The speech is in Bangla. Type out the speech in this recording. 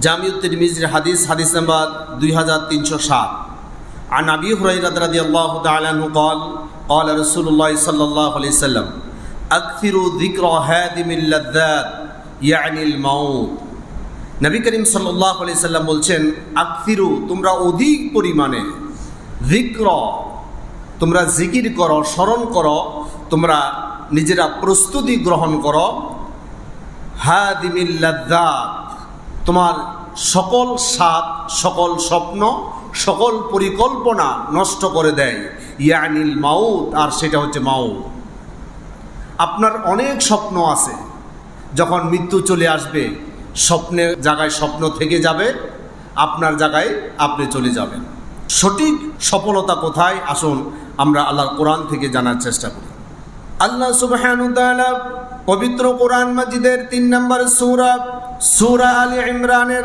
জামিউত তিরমিজির হাদিস নাম্বার 2307 عن أبي هريرة رضي الله تعالى عنه قال قال رسول الله صلى الله عليه وسلم أكثروا ذكر هادم اللذات يعني الموت। নবী করিম সাল্লাল্লাহু আলাইহি সাল্লাম বলছেন, আকসিরু, তোমরা অধিক পরিমাণে, যিকর, তোমরা জিকির করো, স্মরণ করো, তোমরা নিজেরা প্রস্তুতি গ্রহণ করো, হাদিমিল লাযযাত, তোমার সকল স্বাদ, সকল স্বপ্ন, সকল পরিকল্পনা নষ্ট করে দেয়, ইয়ানিল মাউত, আর সেটা হচ্ছে মাউত। আপনার অনেক স্বপ্ন আছে, যখন মৃত্যু চলে আসবে স্বপ্নের জায়গায় স্বপ্ন থেকে যাবে, আপনার জায়গায় আপনি চলে যাবেন। সঠিক সফলতা কোথায়, আসুন আমরা আল্লাহর কোরআন থেকে জানার চেষ্টা করি। আল্লাহ সুবহানাহু ওয়া তাআলা পবিত্র কোরআন মাজিদের 3 নম্বর সূরা আলে ইমরানের